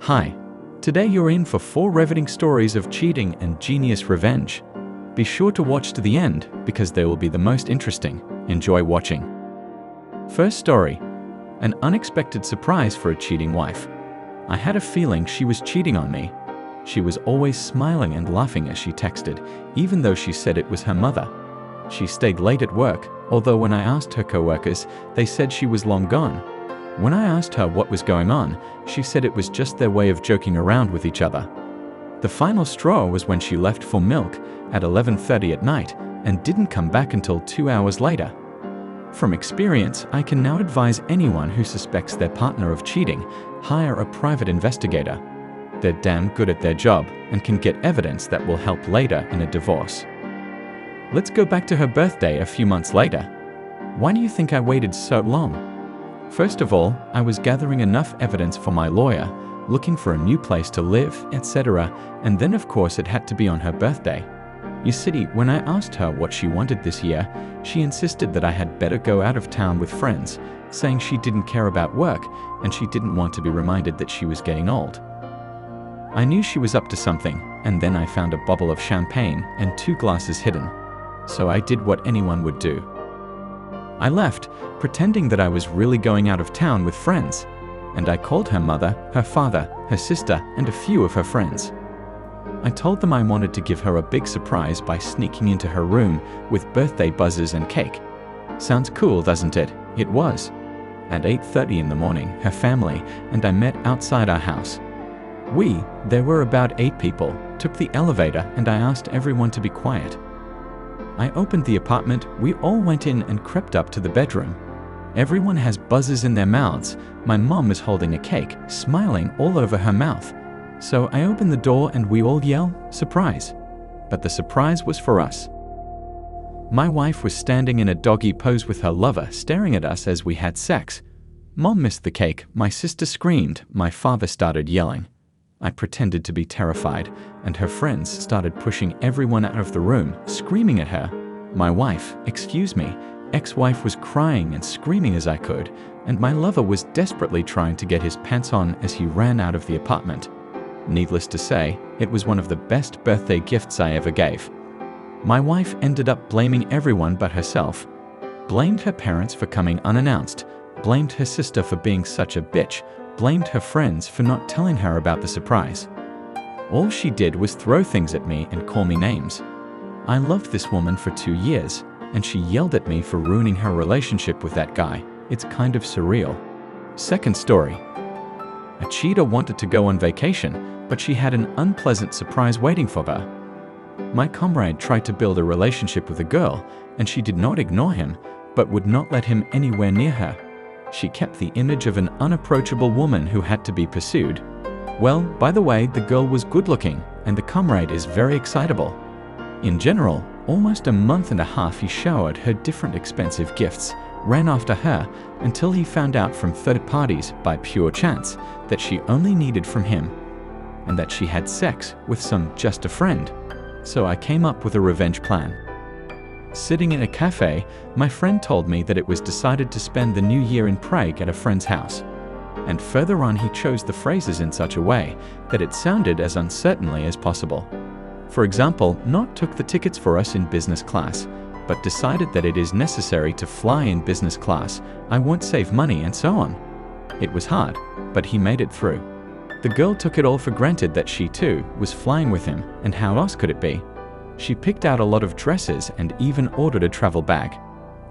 Hi, today you're in for 4 riveting stories of cheating and genius revenge. Be sure to watch to the end because they will be the most interesting. Enjoy watching. First story, an unexpected surprise for a cheating wife. I had a feeling she was cheating on me. She was always smiling and laughing as she texted, even though she said it was her mother. She stayed late at work, although when I asked her coworkers, they said she was long gone. When I asked her what was going on, she said it was just their way of joking around with each other. The final straw was when she left for milk at 11:30 at night and didn't come back until 2 hours later. From experience, I can now advise anyone who suspects their partner of cheating, hire a private investigator. They're damn good at their job and can get evidence that will help later in a divorce. Let's go back to her birthday a few months later. Why do you think I waited so long? First of all, I was gathering enough evidence for my lawyer, looking for a new place to live, etc., and then of course it had to be on her birthday. You see, when I asked her what she wanted this year, she insisted that I had better go out of town with friends, saying she didn't care about work and she didn't want to be reminded that she was getting old. I knew she was up to something, and then I found a bottle of champagne and 2 glasses hidden. So I did what anyone would do. I left, pretending that I was really going out of town with friends, and I called her mother, her father, her sister, and a few of her friends. I told them I wanted to give her a big surprise by sneaking into her room with birthday buzzers and cake. Sounds cool, doesn't it? It was. At 8:30 in the morning, her family and I met outside our house. There were about 8 people, took the elevator and I asked everyone to be quiet. I opened the apartment, we all went in and crept up to the bedroom. Everyone has buzzers in their mouths. My mom is holding a cake, smiling all over her mouth. So I opened the door and we all yell, "Surprise!" But the surprise was for us. My wife was standing in a doggy pose with her lover, staring at us as we had sex. Mom missed the cake, my sister screamed, my father started yelling. I pretended to be terrified, and her friends started pushing everyone out of the room, screaming at her. My wife, ex-wife was crying and screaming as I could, and my lover was desperately trying to get his pants on as he ran out of the apartment. Needless to say, it was one of the best birthday gifts I ever gave. My wife ended up blaming everyone but herself. Blamed her parents for coming unannounced, blamed her sister for being such a bitch, blamed her friends for not telling her about the surprise. All she did was throw things at me and call me names. I loved this woman for 2 years, and she yelled at me for ruining her relationship with that guy. It's kind of surreal. Second story. A cheater wanted to go on vacation, but she had an unpleasant surprise waiting for her. My comrade tried to build a relationship with a girl, and she did not ignore him, but would not let him anywhere near her. She kept the image of an unapproachable woman who had to be pursued. Well, by the way, the girl was good looking, and the comrade is very excitable. In general, almost a month and a half he showered her different expensive gifts, ran after her, until he found out from third parties, by pure chance, that she only needed from him, and that she had sex with just a friend. So I came up with a revenge plan. Sitting in a cafe, my friend told me that it was decided to spend the new year in Prague at a friend's house. And further on he chose the phrases in such a way that it sounded as uncertainly as possible. For example, not took the tickets for us in business class, but decided that it is necessary to fly in business class, I won't save money and so on. It was hard, but he made it through. The girl took it all for granted that she too was flying with him, and how else could it be? She picked out a lot of dresses and even ordered a travel bag.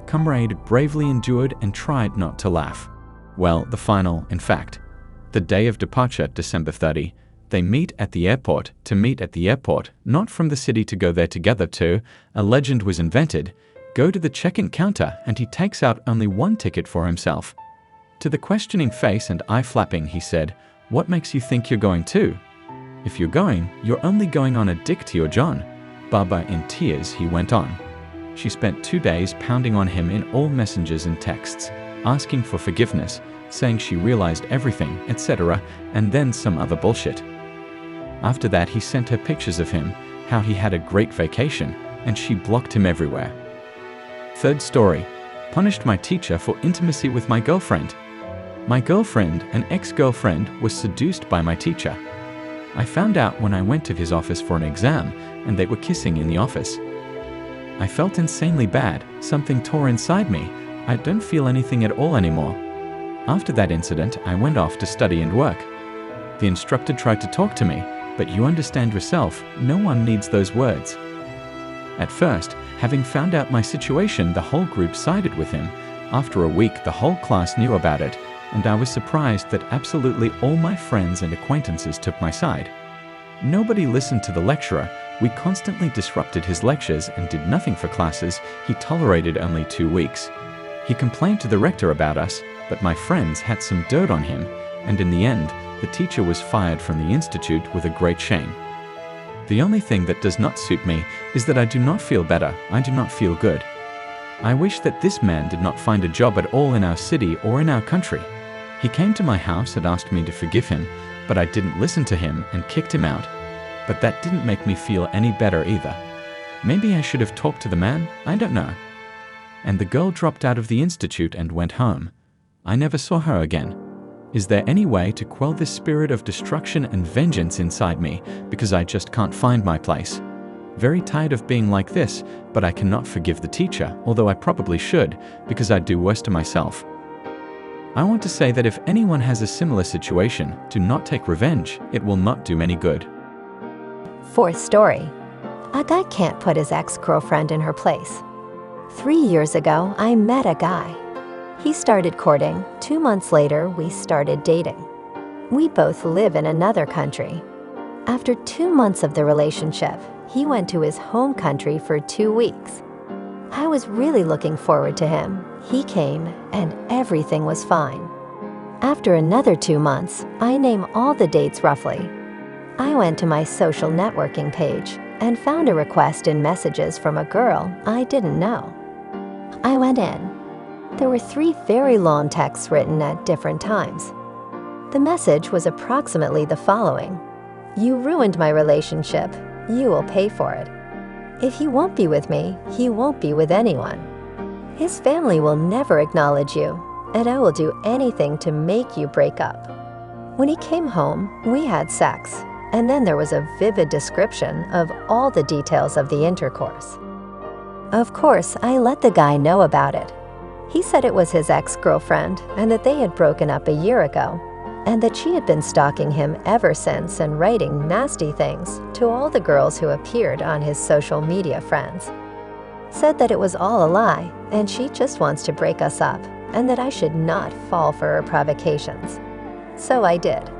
Comrade bravely endured and tried not to laugh. Well, the final, in fact. The day of departure, December 30, they meet at the airport, not from the city to go there together to, a legend was invented, go to the check-in counter and he takes out only 1 ticket for himself. To the questioning face and eye flapping, he said, "What makes you think you're going to? If you're going, you're only going on a dick to your John." Baba in tears, he went on. She spent 2 days pounding on him in all messengers and texts, asking for forgiveness, saying she realized everything, etc., and then some other bullshit. After that, he sent her pictures of him, how he had a great vacation, and she blocked him everywhere. Third story. Punished my teacher for intimacy with my girlfriend. My girlfriend, an ex-girlfriend, was seduced by my teacher. I found out when I went to his office for an exam, and they were kissing in the office. I felt insanely bad. Something tore inside me. I don't feel anything at all anymore. After that incident, I went off to study and work. The instructor tried to talk to me, but you understand yourself, no one needs those words. At first, having found out my situation, the whole group sided with him. After a week, the whole class knew about it, and I was surprised that absolutely all my friends and acquaintances took my side. Nobody listened to the lecturer. We constantly disrupted his lectures and did nothing for classes. He tolerated only 2 weeks. He complained to the rector about us, but my friends had some dirt on him, and in the end, the teacher was fired from the institute with a great shame. The only thing that does not suit me is that I do not feel better. I do not feel good. I wish that this man did not find a job at all in our city or in our country. He came to my house and asked me to forgive him, but I didn't listen to him and kicked him out. But that didn't make me feel any better either. Maybe I should have talked to the man, I don't know. And the girl dropped out of the institute and went home. I never saw her again. Is there any way to quell this spirit of destruction and vengeance inside me, because I just can't find my place? Very tired of being like this, but I cannot forgive the teacher, although I probably should, because I do worse to myself. I want to say that if anyone has a similar situation, do not take revenge. It will not do any good. Fourth story. A guy can't put his ex-girlfriend in her place. 3 years ago, I met a guy. He started courting. 2 months later, we started dating. We both live in another country. After 2 months of the relationship, he went to his home country for 2 weeks. I was really looking forward to him. He came, and everything was fine. After another 2 months, I name all the dates roughly. I went to my social networking page and found a request in messages from a girl I didn't know. I went in. There were 3 very long texts written at different times. The message was approximately the following: "You ruined my relationship. You will pay for it. If he won't be with me, he won't be with anyone. His family will never acknowledge you, and I will do anything to make you break up." When he came home, we had sex, and then there was a vivid description of all the details of the intercourse. Of course, I let the guy know about it. He said it was his ex-girlfriend and that they had broken up a year ago, and that she had been stalking him ever since and writing nasty things to all the girls who appeared on his social media friends. Said that it was all a lie and she just wants to break us up and that I should not fall for her provocations. So I did.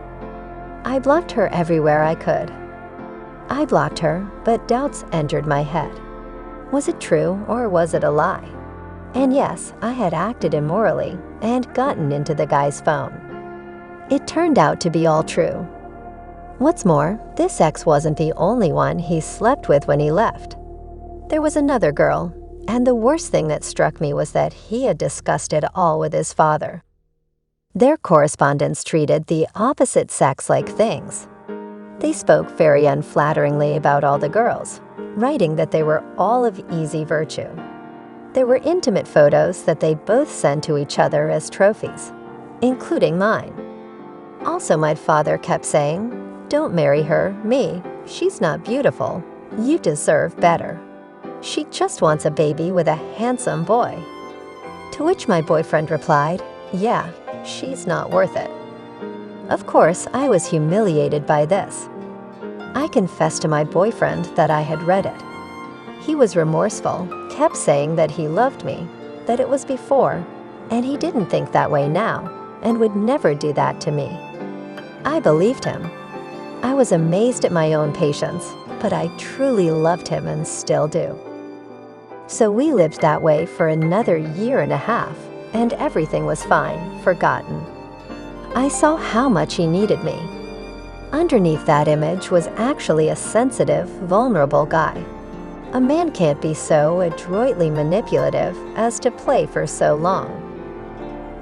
I blocked her everywhere I could. I blocked her, but doubts entered my head. Was it true or was it a lie? And yes, I had acted immorally and gotten into the guy's phone. It turned out to be all true. What's more, this ex wasn't the only one he slept with when he left. There was another girl, and the worst thing that struck me was that he had discussed it all with his father. Their correspondence treated the opposite sex like things. They spoke very unflatteringly about all the girls, writing that they were all of easy virtue. There were intimate photos that they both sent to each other as trophies, including mine. Also, my father kept saying, "Don't marry her, me. She's not beautiful. You deserve better. She just wants a baby with a handsome boy." To which my boyfriend replied, "Yeah, she's not worth it." Of course, I was humiliated by this. I confessed to my boyfriend that I had read it. He was remorseful, kept saying that he loved me, that it was before, and he didn't think that way now, and would never do that to me. I believed him. I was amazed at my own patience, but I truly loved him and still do. So we lived that way for another 1.5 years, and everything was fine, forgotten. I saw how much he needed me. Underneath that image was actually a sensitive, vulnerable guy. A man can't be so adroitly manipulative as to play for so long.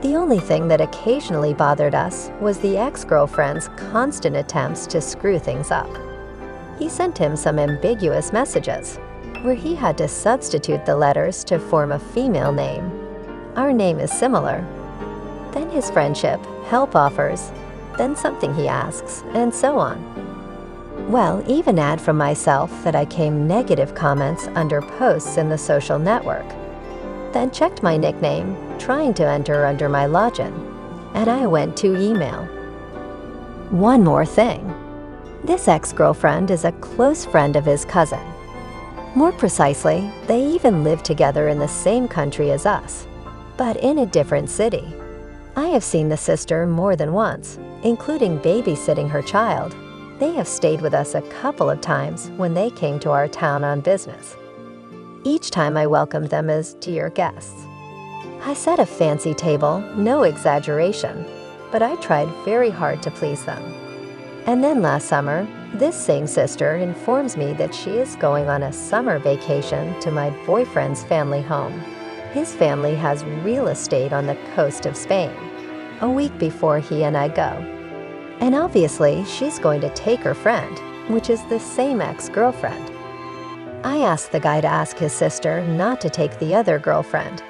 The only thing that occasionally bothered us was the ex-girlfriend's constant attempts to screw things up. He sent him some ambiguous messages, where he had to substitute the letters to form a female name. Our name is similar. then his friendship, help offers, then something he asks, and so on. Well, even add from myself that I came negative comments under posts in the social network. Then checked my nickname, trying to enter under my login, and I went to email. One more thing. This ex-girlfriend is a close friend of his cousin. More precisely, they even live together in the same country as us, but in a different city. I have seen the sister more than once, including babysitting her child. They have stayed with us a couple of times when they came to our town on business. Each time I welcomed them as dear guests. I set a fancy table, no exaggeration, but I tried very hard to please them. And then last summer, this same sister informs me that she is going on a summer vacation to my boyfriend's family home. His family has real estate on the coast of Spain, a week before he and I go. And obviously, she's going to take her friend, which is the same ex-girlfriend. I asked the guy to ask his sister not to take the other girlfriend.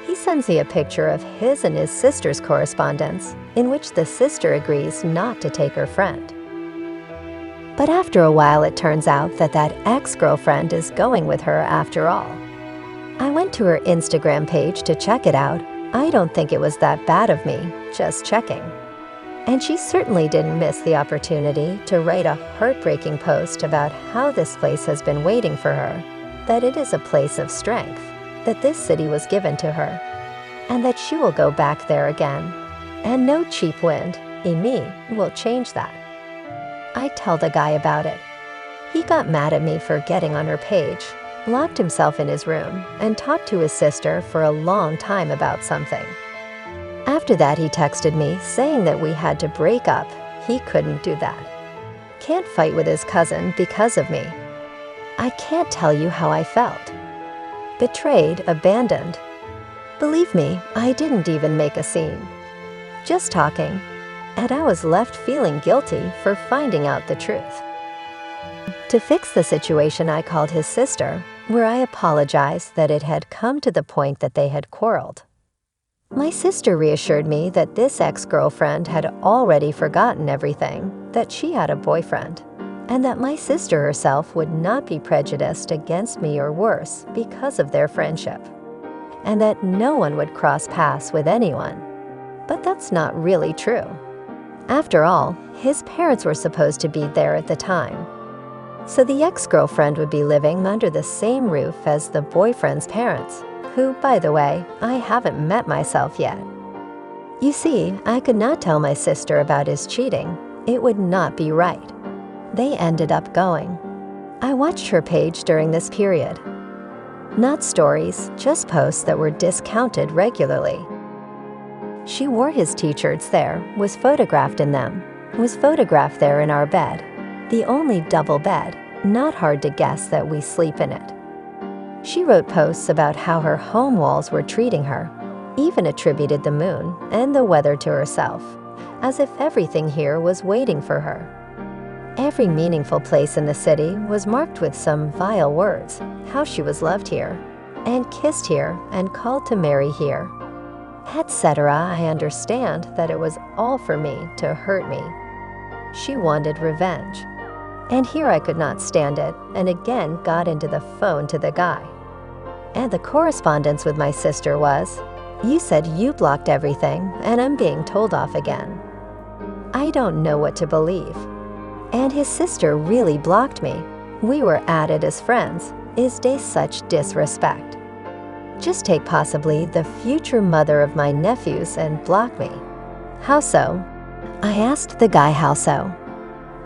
He sends me a picture of his and his sister's correspondence, in which the sister agrees not to take her friend. But after a while, it turns out that that ex-girlfriend is going with her after all. I went to her Instagram page to check it out. I don't think it was that bad of me, just checking. And she certainly didn't miss the opportunity to write a heartbreaking post about how this place has been waiting for her, that it is a place of strength, that this city was given to her, and that she will go back there again. And no cheap wind, in me, will change that. I tell the guy about it. He got mad at me for getting on her page, locked himself in his room, and talked to his sister for a long time about something. After that, he texted me saying that we had to break up. He couldn't do that. Can't fight with his cousin because of me. I can't tell you how I felt. Betrayed, abandoned. Believe me, I didn't even make a scene. Just talking. And I was left feeling guilty for finding out the truth. To fix the situation, I called his sister, where I apologized that it had come to the point that they had quarreled. My sister reassured me that this ex-girlfriend had already forgotten everything, that she had a boyfriend, and that my sister herself would not be prejudiced against me or worse because of their friendship, and that no one would cross paths with anyone. But that's not really true. After all, his parents were supposed to be there at the time. So the ex-girlfriend would be living under the same roof as the boyfriend's parents, who, by the way, I haven't met myself yet. You see, I could not tell my sister about his cheating. It would not be right. They ended up going. I watched her page during this period. Not stories, just posts that were discounted regularly. She wore his t-shirts there, was photographed in them, was photographed there in our bed, the only double bed, not hard to guess that we sleep in it. She wrote posts about how her home walls were treating her, even attributed the moon and the weather to herself, as if everything here was waiting for her. Every meaningful place in the city was marked with some vile words, how she was loved here, and kissed here, and called to marry here, etc. I understand that it was all for me to hurt me. She wanted revenge. And here I could not stand it, and again got into the phone to the guy. And the correspondence with my sister was, "You said you blocked everything, and I'm being told off again." I don't know what to believe. And his sister really blocked me. We were added as friends. Is there such disrespect? Just take possibly the future mother of my nephews and block me. How so? I asked the guy how so.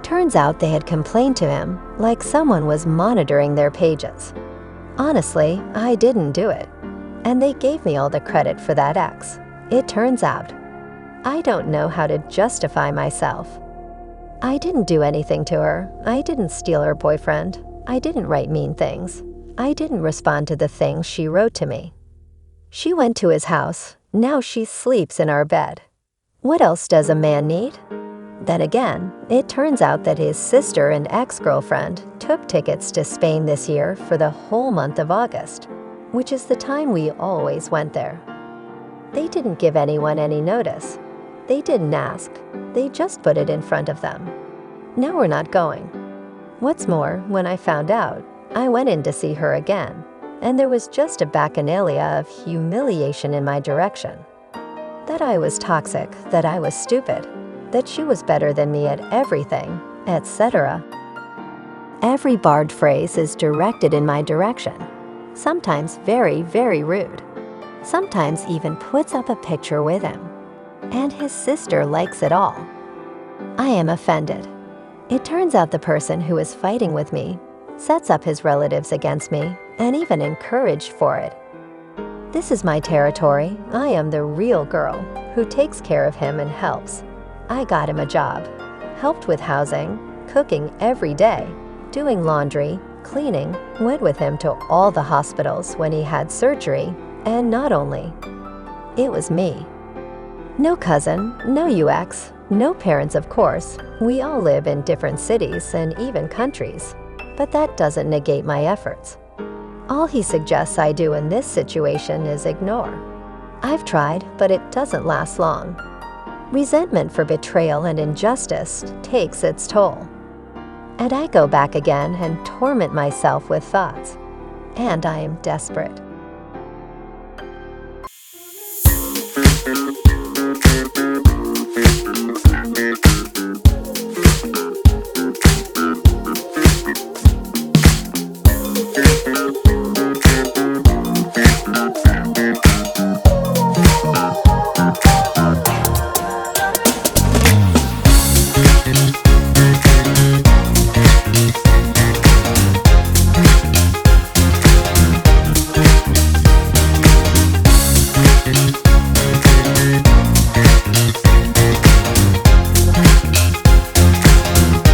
Turns out they had complained to him, like someone was monitoring their pages. Honestly, I didn't do it. And they gave me all the credit for that ex. It turns out. I don't know how to justify myself. I didn't do anything to her. I didn't steal her boyfriend. I didn't write mean things. I didn't respond to the things she wrote to me. She went to his house. Now she sleeps in our bed. What else does a man need? Then again, it turns out that his sister and ex-girlfriend took tickets to Spain this year for the whole month of August, which is the time we always went there. They didn't give anyone any notice. They didn't ask. They just put it in front of them. Now we're not going. What's more, when I found out, I went in to see her again, and there was just a bacchanalia of humiliation in my direction. That I was toxic, that I was stupid, that she was better than me at everything, etc. Every barred phrase is directed in my direction, sometimes very, very rude. Sometimes even puts up a picture with him. And his sister likes it all. I am offended. It turns out the person who is fighting with me sets up his relatives against me and even encouraged for it. This is my territory. I am the real girl who takes care of him and helps. I got him a job, helped with housing, cooking every day, doing laundry, cleaning, went with him to all the hospitals when he had surgery, and not only. It was me. No cousin, no UX, no parents of course. We all live in different cities and even countries, but that doesn't negate my efforts. All he suggests I do in this situation is ignore. I've tried, but it doesn't last long. Resentment for betrayal and injustice takes its toll. And I go back again and torment myself with thoughts. And I am desperate.